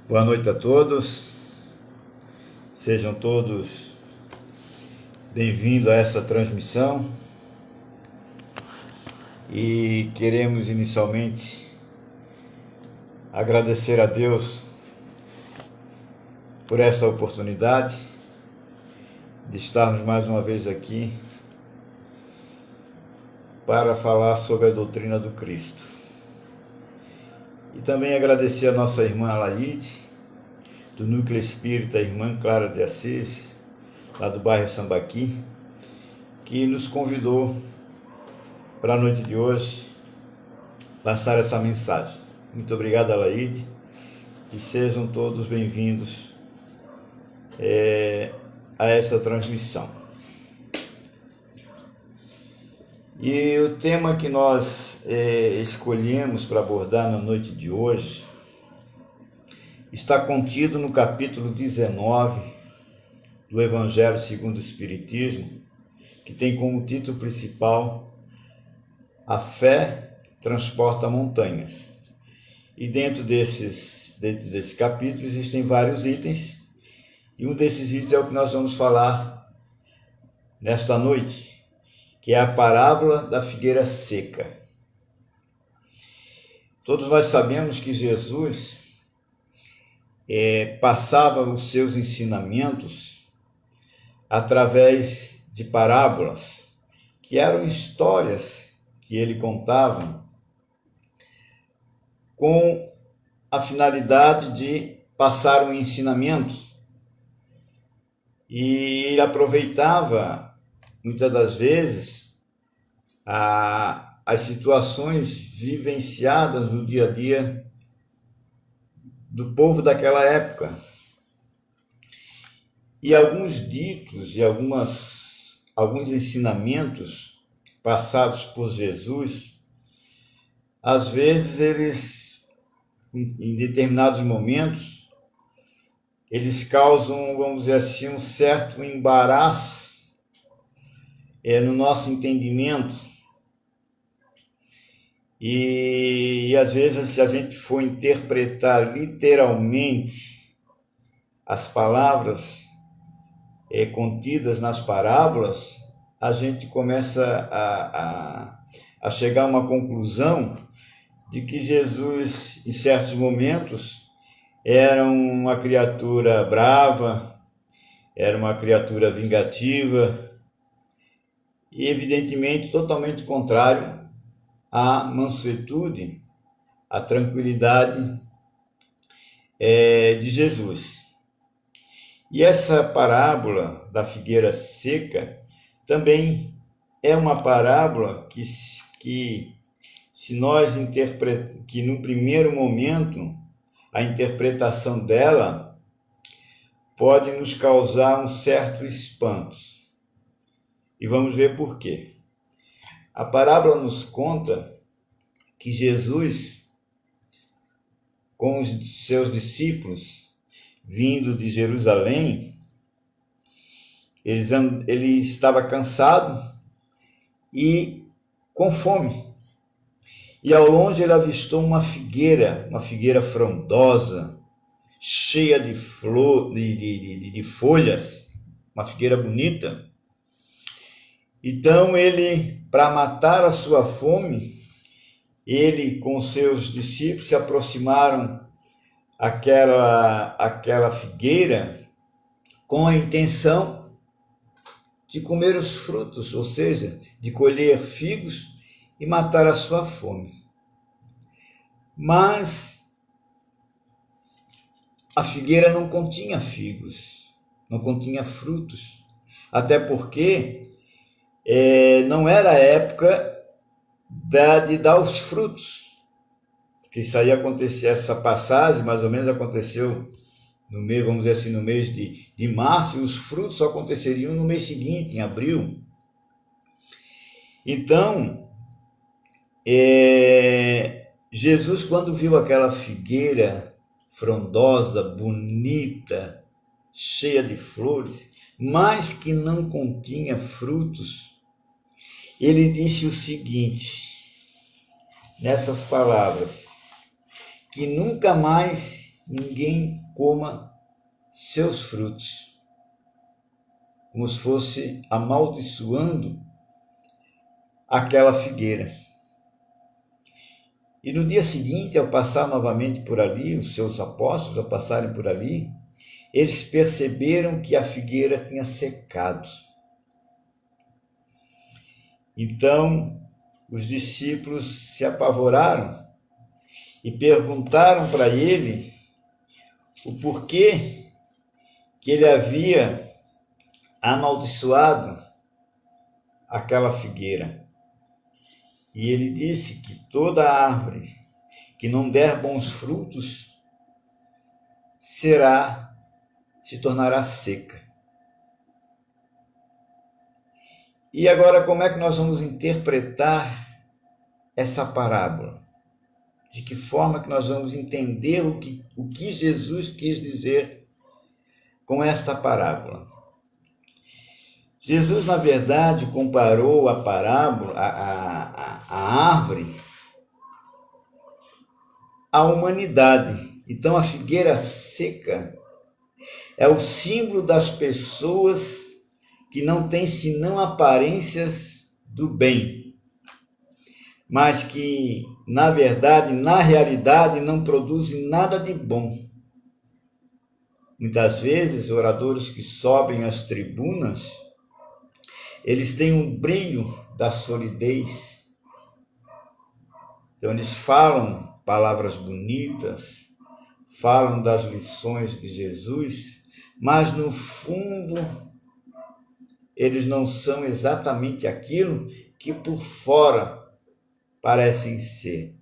Boa noite a todos, sejam todos bem-vindos a essa transmissão e queremos inicialmente agradecer a Deus por esta oportunidade de estarmos mais uma vez aqui para falar sobre a doutrina do Cristo. E também agradecer a nossa irmã Laide, do Núcleo Espírita Irmã Clara de Assis, lá do bairro Sambaqui, que nos convidou para a noite de hoje passar essa mensagem. Muito obrigado, Laide, e sejam todos bem-vindos a essa transmissão. E o tema que nós escolhemos para abordar na noite de hoje está contido no capítulo 19 do Evangelho segundo o Espiritismo, que tem como título principal A Fé Transporta Montanhas. E dentro desse capítulo existem vários itens, e um desses itens é o que nós vamos falar nesta noite, que é a parábola da figueira seca. Todos nós sabemos que Jesus passava os seus ensinamentos através de parábolas, que eram histórias que ele contava com a finalidade de passar um ensinamento. E ele aproveitava muitas das vezes as situações vivenciadas no dia a dia do povo daquela época. E alguns ditos e alguns ensinamentos passados por Jesus, às vezes eles, em determinados momentos, eles causam, vamos dizer assim, um certo embaraço no nosso entendimento, e às vezes, se a gente for interpretar literalmente as palavras contidas nas parábolas, a gente começa a chegar a uma conclusão de que Jesus, em certos momentos, era uma criatura brava, era uma criatura vingativa, e evidentemente totalmente contrário à mansuetude, à tranquilidade de Jesus. E essa parábola da figueira seca também é uma parábola que se nós que no primeiro momento a interpretação dela pode nos causar um certo espanto. E vamos ver por quê. A parábola nos conta que Jesus, com os seus discípulos, vindo de Jerusalém, ele estava cansado e com fome. E ao longe ele avistou uma figueira frondosa, cheia de folhas, uma figueira bonita. Então ele, para matar a sua fome, ele com seus discípulos se aproximaram àquela figueira com a intenção de comer os frutos, ou seja, de colher figos e matar a sua fome. Mas a figueira não continha figos, não continha frutos, até porque não era a época de dar os frutos, que isso aí acontecia, essa passagem mais ou menos aconteceu no mês, vamos dizer assim, no mês de março, e os frutos só aconteceriam no mês seguinte, em abril. Então, Jesus, quando viu aquela figueira frondosa, bonita, cheia de flores, mas que não continha frutos, ele disse o seguinte, nessas palavras, que nunca mais ninguém coma seus frutos, como se fosse amaldiçoando aquela figueira. E no dia seguinte, ao passar novamente por ali, os seus apóstolos, ao passarem por ali, eles perceberam que a figueira tinha secado. Então, os discípulos se apavoraram e perguntaram para ele o porquê que ele havia amaldiçoado aquela figueira. E ele disse que toda árvore que não der bons frutos se tornará seca. E agora, como é que nós vamos interpretar essa parábola? De que forma que nós vamos entender o que Jesus quis dizer com esta parábola? Jesus, na verdade, comparou a parábola, a árvore, à humanidade. Então, a figueira seca é o símbolo das pessoas que não têm senão aparências do bem, mas que, na verdade, na realidade, não produzem nada de bom. Muitas vezes, oradores que sobem às tribunas, eles têm um brilho da solidez. Então, eles falam palavras bonitas, falam das lições de Jesus, mas, no fundo, eles não são exatamente aquilo que por fora parecem ser.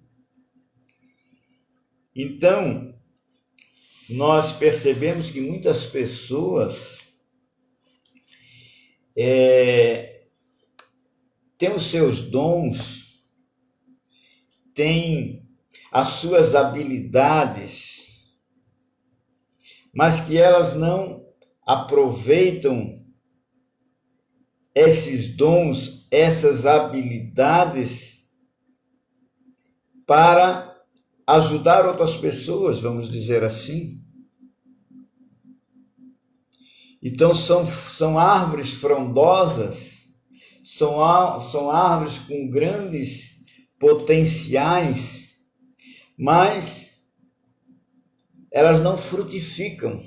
Então, nós percebemos que muitas pessoas têm os seus dons, têm as suas habilidades, mas que elas não aproveitam esses dons, essas habilidades para ajudar outras pessoas, vamos dizer assim. Então são árvores frondosas, são árvores com grandes potenciais, mas elas não frutificam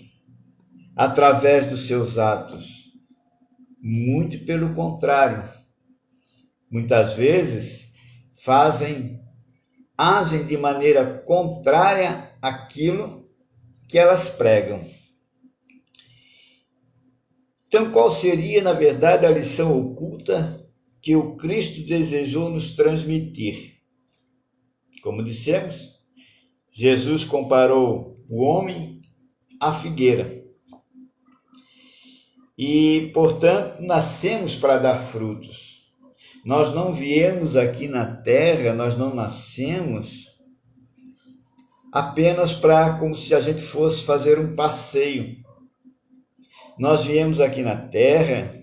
através dos seus atos. Muito pelo contrário, muitas vezes agem de maneira contrária àquilo que elas pregam. Então, qual seria, na verdade, a lição oculta que o Cristo desejou nos transmitir? Como dissemos, Jesus comparou o homem à figueira. E, portanto, nascemos para dar frutos. Nós não viemos aqui na terra, nós não nascemos apenas como se a gente fosse fazer um passeio. Nós viemos aqui na terra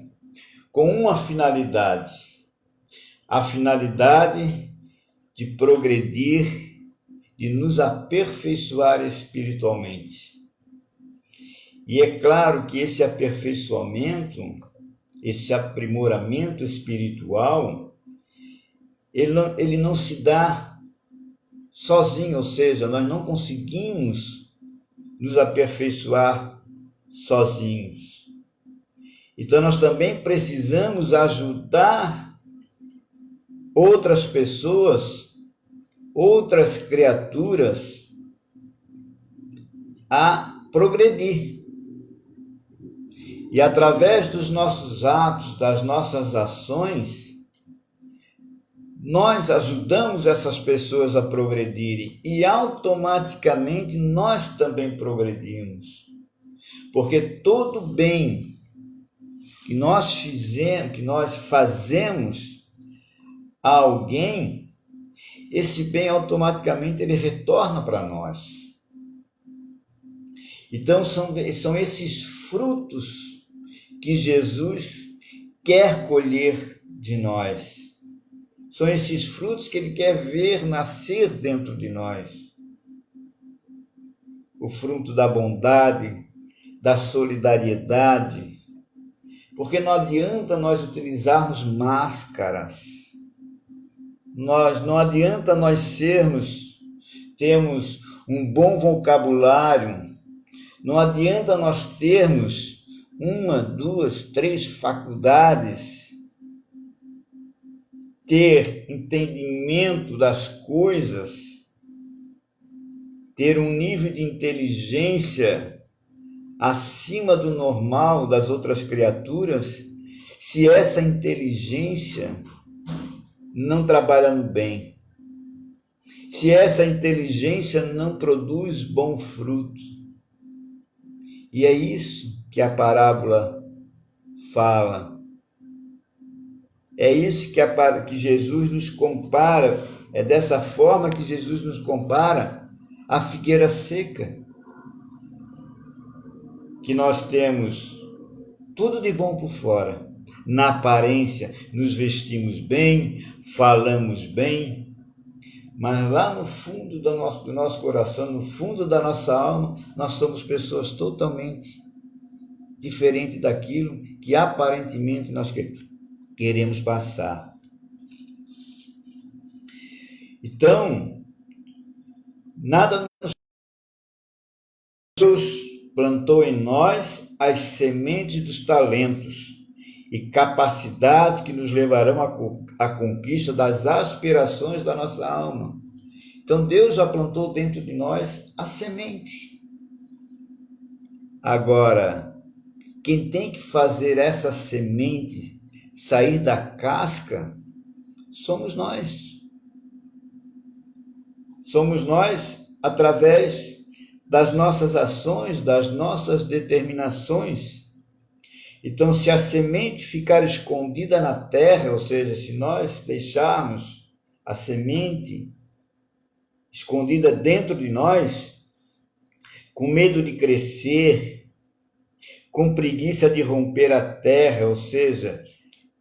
com uma finalidade, a finalidade de progredir, de nos aperfeiçoar espiritualmente. E é claro que esse aperfeiçoamento, esse aprimoramento espiritual, ele não se dá sozinho, ou seja, nós não conseguimos nos aperfeiçoar sozinhos. Então, nós também precisamos ajudar outras pessoas, outras criaturas a progredir. E através dos nossos atos, das nossas ações, nós ajudamos essas pessoas a progredirem e automaticamente nós também progredimos. Porque todo bem que nós fazemos a alguém, esse bem automaticamente ele retorna para nós. Então são esses frutos que Jesus quer colher de nós. São esses frutos que ele quer ver nascer dentro de nós. o fruto da bondade, da solidariedade, porque não adianta nós utilizarmos máscaras, não adianta nós termos um bom vocabulário, não adianta nós termos 1, 2, 3 faculdades, ter entendimento das coisas, ter um nível de inteligência acima do normal das outras criaturas, se essa inteligência não trabalha no bem, se essa inteligência não produz bom fruto. E é isso que a parábola fala. É isso que Jesus nos compara, é dessa forma que Jesus nos compara a figueira seca, que nós temos tudo de bom por fora, na aparência, nos vestimos bem, falamos bem, mas lá no fundo do nosso coração, no fundo da nossa alma, nós somos pessoas totalmente diferentes daquilo que aparentemente nós queremos passar. Então, nada Deus plantou em nós as sementes dos talentos e capacidades que nos levarão à conquista das aspirações da nossa alma. Então Deus já plantou dentro de nós a semente. Agora, quem tem que fazer essa semente sair da casca somos nós. Somos nós através das nossas ações, das nossas determinações. Então, se a semente ficar escondida na terra, ou seja, se nós deixarmos a semente escondida dentro de nós, com medo de crescer, com preguiça de romper a terra, ou seja,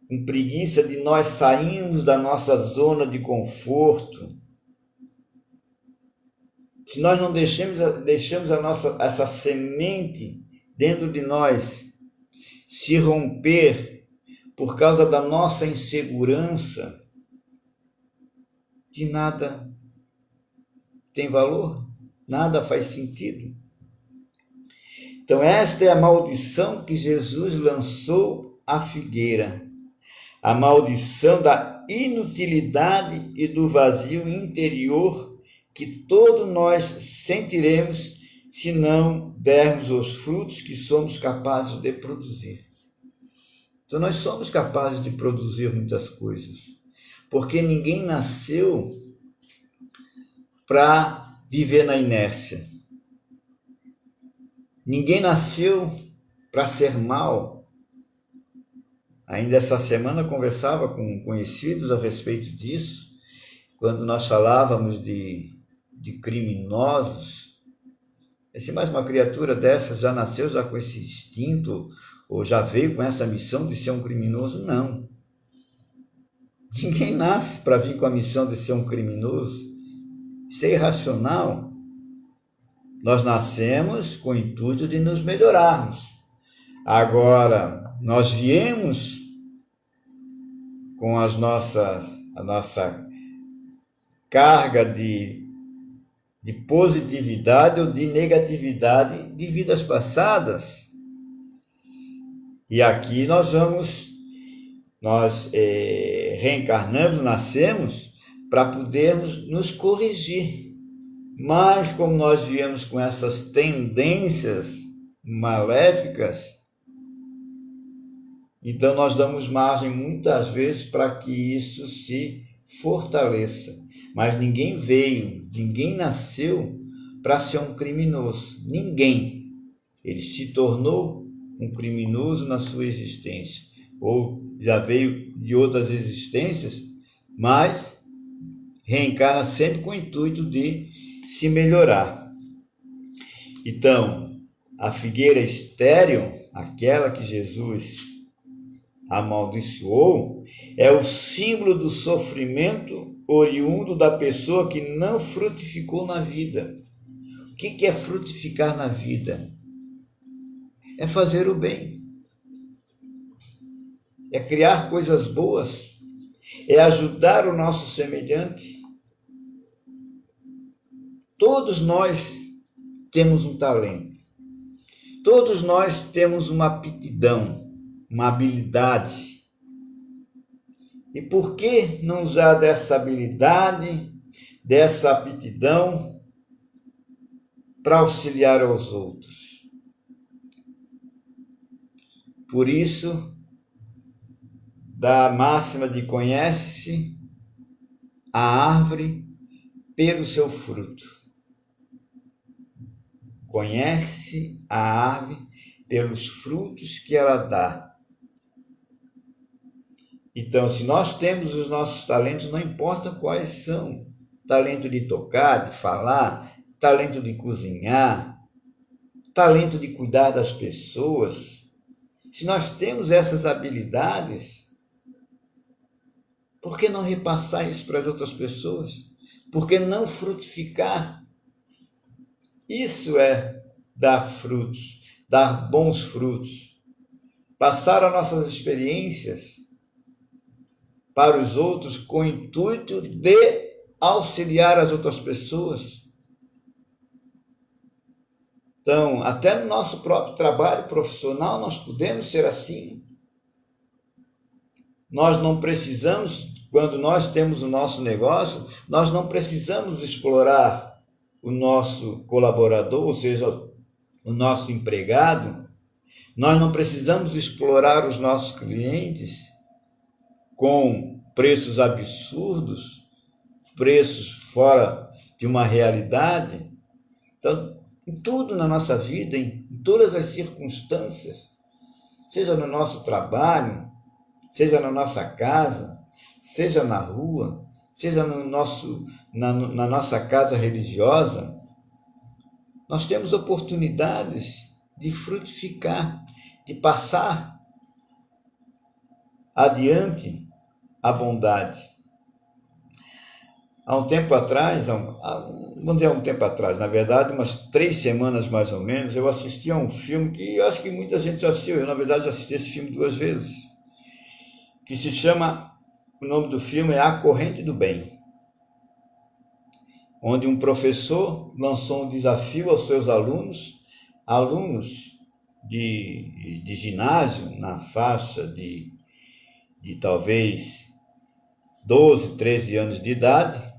com preguiça de nós sairmos da nossa zona de conforto, se nós não deixamos essa semente dentro de nós se romper por causa da nossa insegurança, de nada tem valor, nada faz sentido. Então esta é a maldição que Jesus lançou à figueira, a maldição da inutilidade e do vazio interior que todos nós sentiremos se não dermos os frutos que somos capazes de produzir. Então nós somos capazes de produzir muitas coisas, porque ninguém nasceu para viver na inércia. Ninguém nasceu para ser mal. Ainda essa semana conversava com conhecidos a respeito disso, quando nós falávamos de criminosos. Se mais uma criatura dessa já nasceu já com esse instinto, ou já veio com essa missão de ser um criminoso? Não. Ninguém nasce para vir com a missão de ser um criminoso. Isso é irracional. Nós nascemos com o intuito de nos melhorarmos. Agora, nós viemos com a nossa carga de positividade ou de negatividade de vidas passadas. E aqui nós reencarnamos, nascemos para podermos nos corrigir. Mas como nós viemos com essas tendências maléficas, então nós damos margem muitas vezes para que isso se fortaleça. Mas ninguém nasceu para ser um criminoso. Ninguém. Ele se tornou um criminoso na sua existência. Ou já veio de outras existências, mas reencarna sempre com o intuito de se melhorar. Então, a figueira estéril, aquela que Jesus amaldiçoou, é o símbolo do sofrimento oriundo da pessoa que não frutificou na vida. O que é frutificar na vida? É fazer o bem, é criar coisas boas, é ajudar o nosso semelhante. Todos nós temos um talento, todos nós temos uma aptidão, uma habilidade. E por que não usar dessa habilidade, dessa aptidão, para auxiliar aos outros? Por isso, da máxima de conhece-se a árvore pelo seu fruto. Conhece-se a árvore pelos frutos que ela dá. Então, se nós temos os nossos talentos, não importa quais são, talento de tocar, de falar, talento de cozinhar, talento de cuidar das pessoas, se nós temos essas habilidades, por que não repassar isso para as outras pessoas? Por que não frutificar? Isso é dar frutos, dar bons frutos. Passar as nossas experiências para os outros com o intuito de auxiliar as outras pessoas. Então, até no nosso próprio trabalho profissional, nós podemos ser assim. Nós não precisamos, quando nós temos o nosso negócio, nós não precisamos explorar o nosso colaborador, ou seja, o nosso empregado. Nós não precisamos explorar os nossos clientes com preços absurdos, preços fora de uma realidade. Então, em tudo na nossa vida, em todas as circunstâncias, seja no nosso trabalho, seja na nossa casa, seja na rua, seja na nossa casa religiosa, nós temos oportunidades de frutificar, de passar adiante a bondade. Há um tempo atrás, vamos dizer na verdade, umas 3 semanas mais ou menos, eu assisti a um filme que eu acho que muita gente já assistiu. Eu, na verdade, já assisti esse filme 2 vezes, que se chama, o nome do filme é A Corrente do Bem, onde um professor lançou um desafio aos seus alunos de ginásio, na faixa de talvez 12, 13 anos de idade.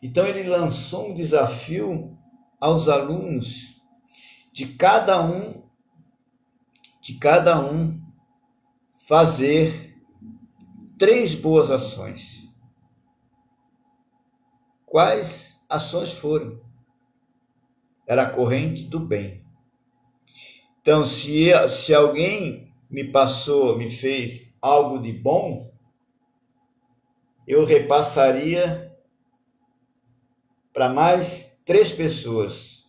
Então ele lançou um desafio aos alunos de cada um fazer 3 boas ações. Quais ações foram? Era a corrente do bem. Então, se alguém me fez algo de bom, eu repassaria para mais 3 pessoas.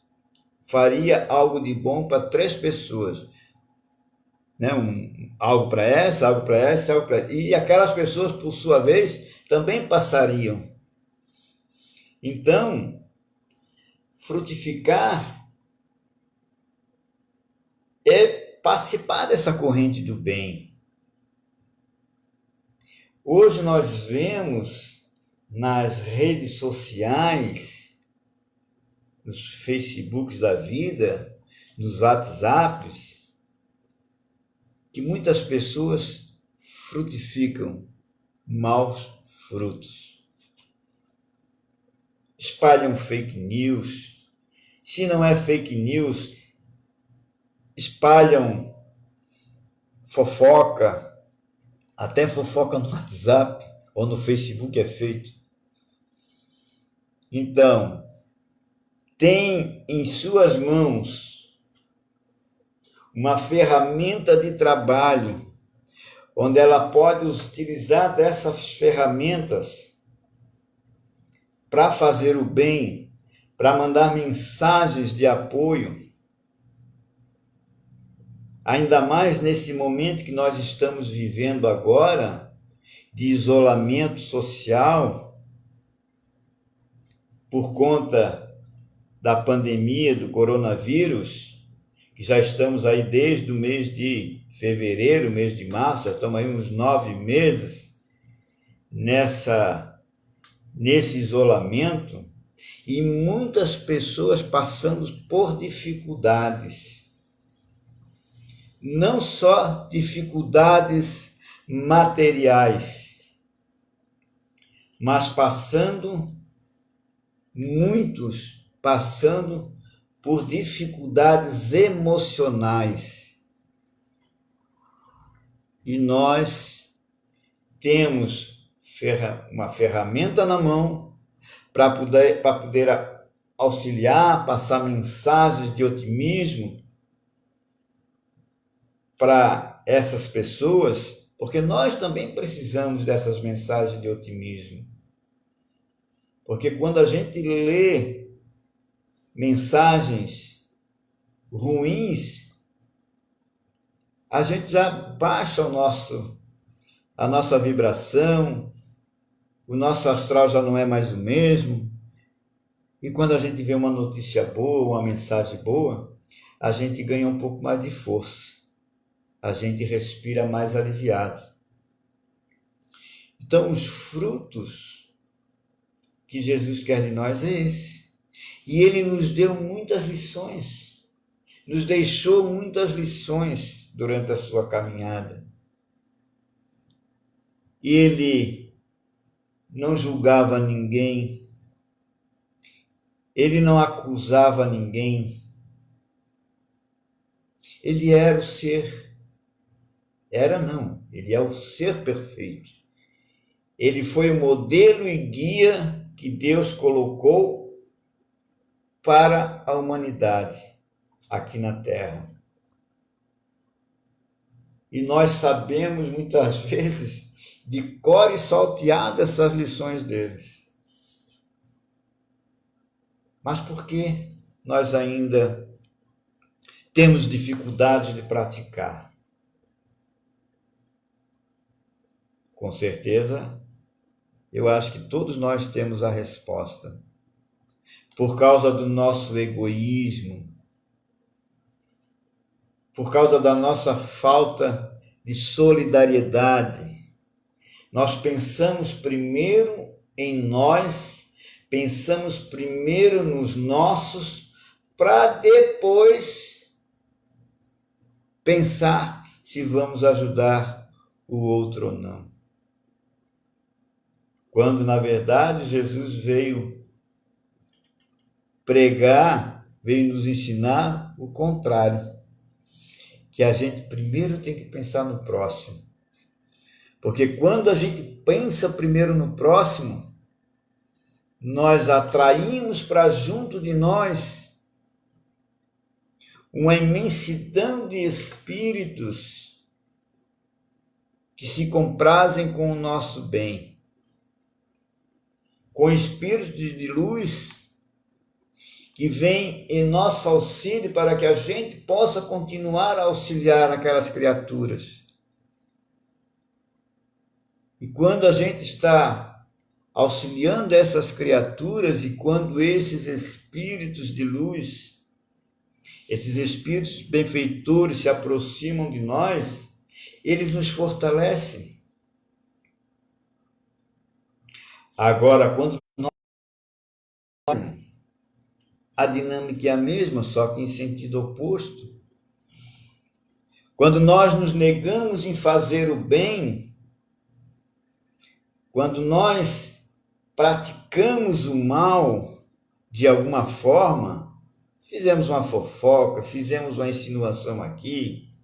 Faria algo de bom para 3 pessoas. Né? Algo para essa, algo para essa, algo para essa. E aquelas pessoas, por sua vez, também passariam. Então, frutificar é participar dessa corrente do bem. Hoje nós vemos nas redes sociais, nos Facebooks da vida, nos WhatsApps, que muitas pessoas frutificam maus frutos. Espalham fake news. Se não é fake news, espalham fofoca, até fofoca no WhatsApp ou no Facebook é feito. Então, tem em suas mãos uma ferramenta de trabalho, onde ela pode utilizar dessas ferramentas para fazer o bem, para mandar mensagens de apoio, ainda mais nesse momento que nós estamos vivendo agora, de isolamento social, por conta da pandemia do coronavírus, que já estamos aí desde o mês de fevereiro, mês de março, já estamos aí uns 9 meses nesse isolamento, e muitas pessoas passando por dificuldades. Não só dificuldades materiais, mas muitos passando por dificuldades emocionais. E nós temos uma ferramenta na mão para poder auxiliar, passar mensagens de otimismo para essas pessoas, porque nós também precisamos dessas mensagens de otimismo. Porque quando a gente lê mensagens ruins, a gente já baixa a nossa vibração, o nosso astral já não é mais o mesmo. E quando a gente vê uma notícia boa, uma mensagem boa, a gente ganha um pouco mais de força. A gente respira mais aliviado. Então, os frutos que Jesus quer de nós é esse. E ele nos deu muitas lições, nos deixou muitas lições durante a sua caminhada. Ele não julgava ninguém, ele não acusava ninguém, ele era o ser. Ele é o ser perfeito. Ele foi o modelo e guia que Deus colocou para a humanidade aqui na Terra. E nós sabemos muitas vezes de cor e salteado essas lições deles. Mas por que nós ainda temos dificuldade de praticar? Com certeza, eu acho que todos nós temos a resposta. Por causa do nosso egoísmo, por causa da nossa falta de solidariedade. Nós pensamos primeiro em nós, pensamos primeiro nos nossos, para depois pensar se vamos ajudar o outro ou não. Quando, na verdade, Jesus veio pregar, veio nos ensinar o contrário, que a gente primeiro tem que pensar no próximo. Porque quando a gente pensa primeiro no próximo, nós atraímos para junto de nós uma imensidão de espíritos que se comprazem com o nosso bem, com espíritos de luz que vêm em nosso auxílio para que a gente possa continuar a auxiliar aquelas criaturas. E quando a gente está auxiliando essas criaturas e quando esses espíritos de luz, esses espíritos benfeitores se aproximam de nós, eles nos fortalecem. Agora, quando a dinâmica é a mesma, só que em sentido oposto. Quando nós nos negamos em fazer o bem, quando nós praticamos o mal de alguma forma, fizemos uma fofoca, fizemos uma insinuação aqui,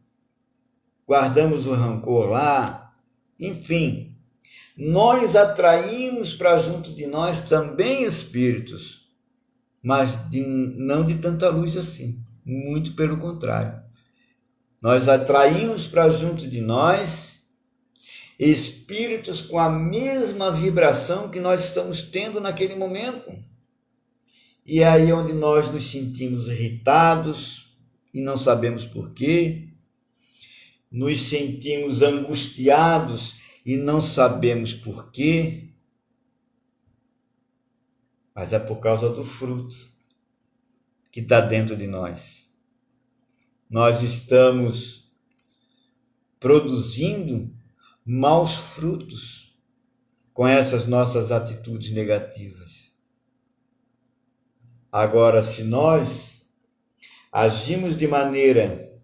guardamos o rancor lá, enfim, nós atraímos para junto de nós também espíritos, mas não de tanta luz assim, muito pelo contrário. Nós atraímos para junto de nós espíritos com a mesma vibração que nós estamos tendo naquele momento. E é aí onde nós nos sentimos irritados e não sabemos por quê, nos sentimos angustiados e não sabemos por quê, mas é por causa do fruto. que está dentro de nós. Nós estamos produzindo maus frutos com essas nossas atitudes negativas. Agora, se nós agimos de maneira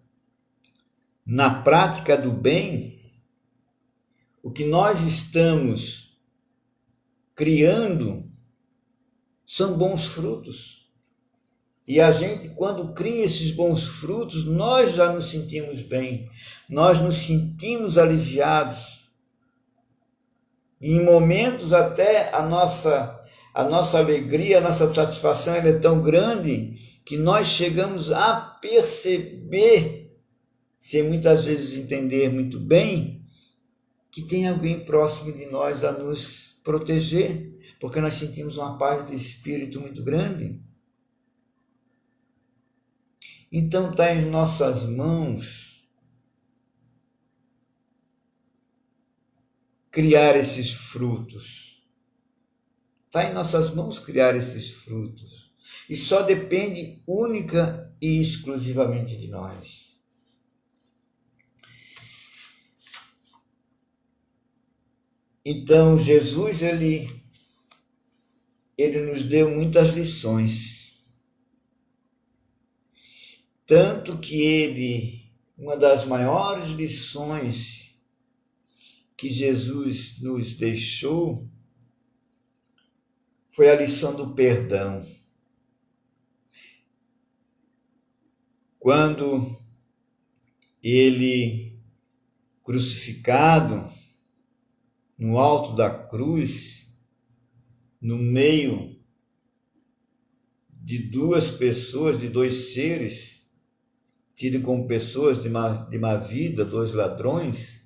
na prática do bem, o que nós estamos criando são bons frutos. E a gente, quando cria esses bons frutos, nós já nos sentimos bem, nós nos sentimos aliviados. E em momentos até a nossa alegria, a nossa satisfação ela é tão grande que nós chegamos a perceber, sem muitas vezes entender muito bem, que tem alguém próximo de nós a nos proteger, porque nós sentimos uma paz de espírito muito grande. Então está em nossas mãos criar esses frutos. Está em nossas mãos criar esses frutos. E só depende única e exclusivamente de nós. Então, Jesus, ele nos deu muitas lições. Tanto que uma das maiores lições que Jesus nos deixou foi a lição do perdão. Quando ele, crucificado no alto da cruz, no meio de duas pessoas, de dois seres, tido como pessoas de má vida, dois ladrões,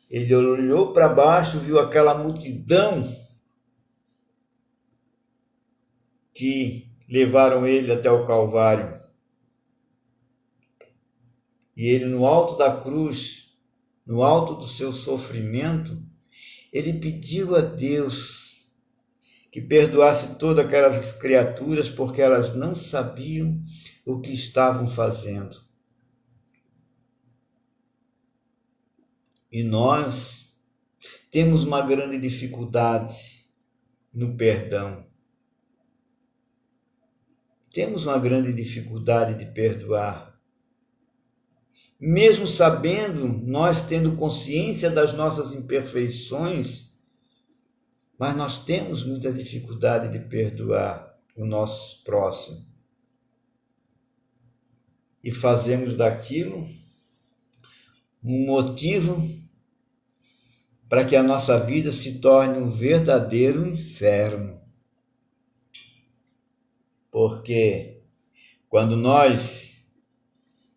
ele olhou para baixo, viu aquela multidão que levaram ele até o Calvário. E ele, no alto da cruz, no alto do seu sofrimento, ele pediu a Deus que perdoasse todas aquelas criaturas, porque elas não sabiam o que estavam fazendo. E nós temos uma grande dificuldade no perdão. Temos uma grande dificuldade de perdoar. Mesmo sabendo, nós tendo consciência das nossas imperfeições, mas nós temos muita dificuldade de perdoar o nosso próximo. E fazemos daquilo um motivo para que a nossa vida se torne um verdadeiro inferno. Porque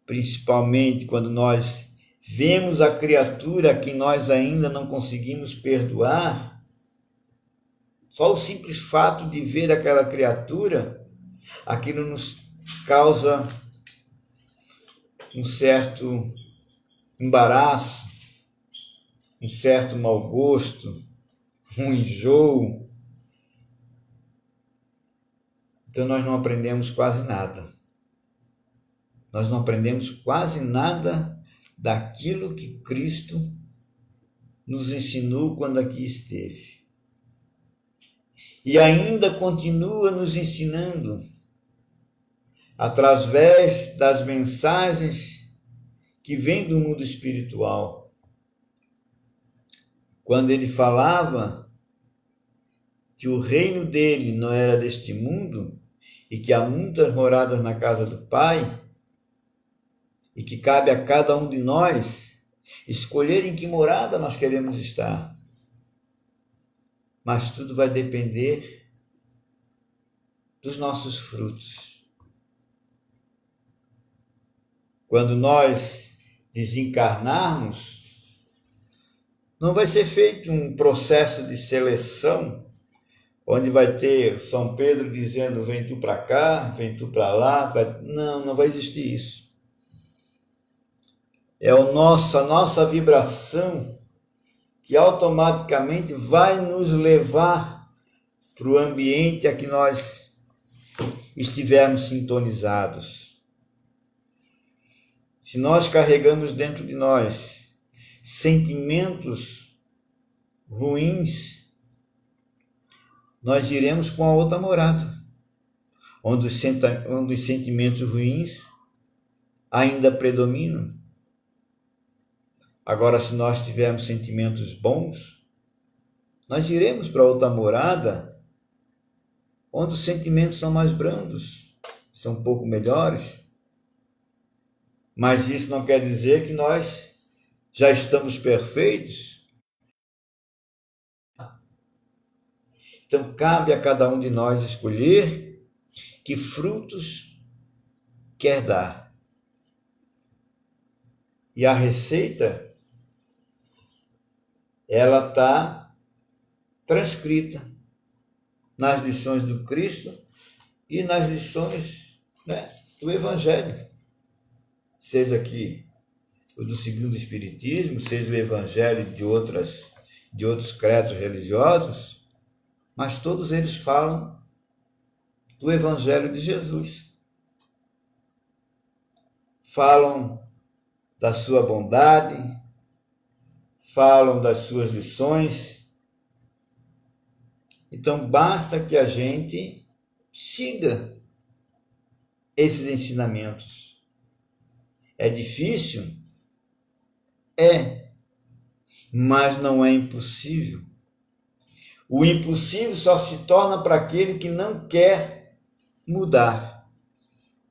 principalmente quando nós vemos a criatura que nós ainda não conseguimos perdoar, só o simples fato de ver aquela criatura, aquilo nos causa um certo embaraço, um certo mau gosto, um enjoo. Então nós não aprendemos quase nada. Nós não aprendemos quase nada daquilo que Cristo nos ensinou quando aqui esteve. E ainda continua nos ensinando através das mensagens que vêm do mundo espiritual. Quando ele falava que o reino dele não era deste mundo e que há muitas moradas na casa do Pai e que cabe a cada um de nós escolher em que morada nós queremos estar. Mas tudo vai depender dos nossos frutos. Quando nós desencarnarmos, não vai ser feito um processo de seleção, onde vai ter São Pedro dizendo, vem tu para cá, vem tu para lá. Não vai existir isso. É a nossa vibração que automaticamente vai nos levar para o ambiente a que nós estivermos sintonizados. Se nós carregamos dentro de nós sentimentos ruins, nós iremos para uma outra morada, onde os sentimentos ruins ainda predominam. Agora, se nós tivermos sentimentos bons, nós iremos para outra morada, onde os sentimentos são mais brandos, são um pouco melhores. Mas isso não quer dizer que nós já estamos perfeitos. Então, cabe a cada um de nós escolher que frutos quer dar. E a receita, ela está transcrita nas lições do Cristo e nas lições, do Evangelho. Seja aqui o do segundo Espiritismo, seja o Evangelho de outros credos religiosos, mas todos eles falam do Evangelho de Jesus. Falam da sua bondade, falam das suas lições. Então, basta que a gente siga esses ensinamentos. É difícil? É, mas não é impossível. O impossível só se torna para aquele que não quer mudar,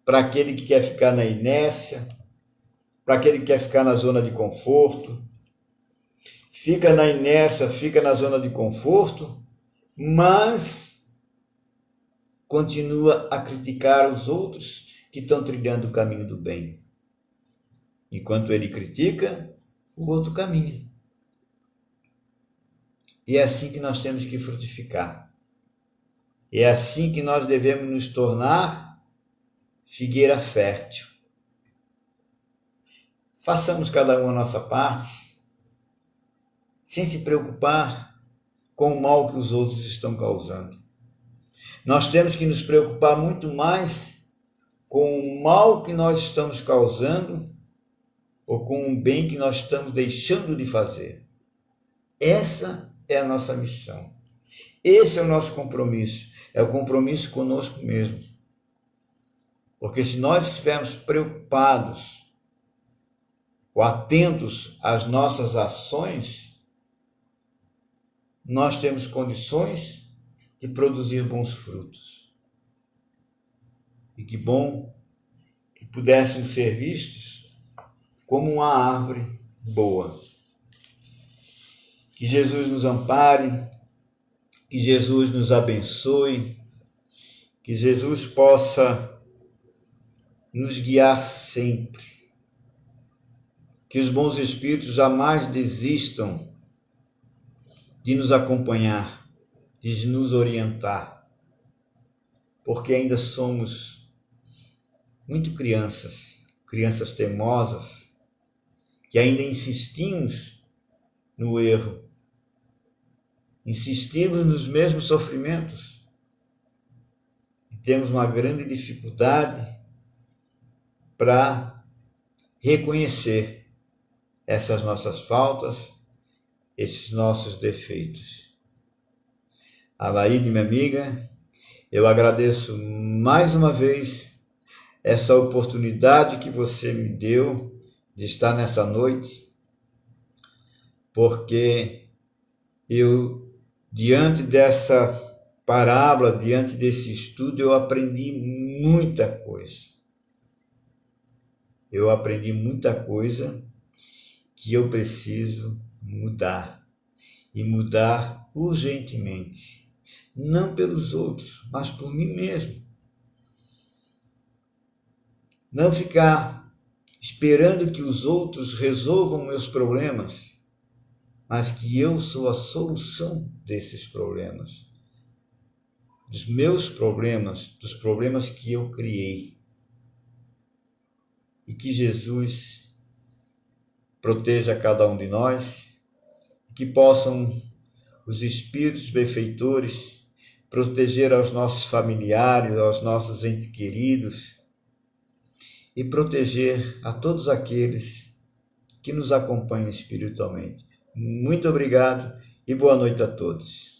para aquele que quer ficar na inércia, para aquele que quer ficar na zona de conforto. Fica na inércia, fica na zona de conforto, mas continua a criticar os outros que estão trilhando o caminho do bem. Enquanto ele critica, o outro caminha. E é assim que nós temos que frutificar. É assim que nós devemos nos tornar figueira fértil. Façamos cada um a nossa parte, sem se preocupar com o mal que os outros estão causando. Nós temos que nos preocupar muito mais com o mal que nós estamos causando ou com o bem que nós estamos deixando de fazer. Essa é a nossa missão. Esse é o nosso compromisso. É o compromisso conosco mesmo. Porque se nós estivermos preocupados ou atentos às nossas ações, nós temos condições de produzir bons frutos. E que bom que pudéssemos ser vistos como uma árvore boa. Que Jesus nos ampare, que Jesus nos abençoe, que Jesus possa nos guiar sempre. Que os bons espíritos jamais desistam de nos acompanhar, de nos orientar, porque ainda somos muito crianças teimosas, que ainda insistimos no erro, insistimos nos mesmos sofrimentos, e temos uma grande dificuldade para reconhecer essas nossas faltas, esses nossos defeitos. Alaíde, minha amiga, eu agradeço mais uma vez essa oportunidade que você me deu de estar nessa noite, porque eu, diante dessa parábola, diante desse estudo, eu aprendi muita coisa. Eu aprendi muita coisa que eu preciso mudar, e mudar urgentemente, não pelos outros, mas por mim mesmo. Não ficar esperando que os outros resolvam meus problemas, mas que eu sou a solução desses problemas, dos meus problemas, dos problemas que eu criei. E que Jesus proteja cada um de nós, que possam os espíritos benfeitores proteger aos nossos familiares, aos nossos entes queridos e proteger a todos aqueles que nos acompanham espiritualmente. Muito obrigado e boa noite a todos.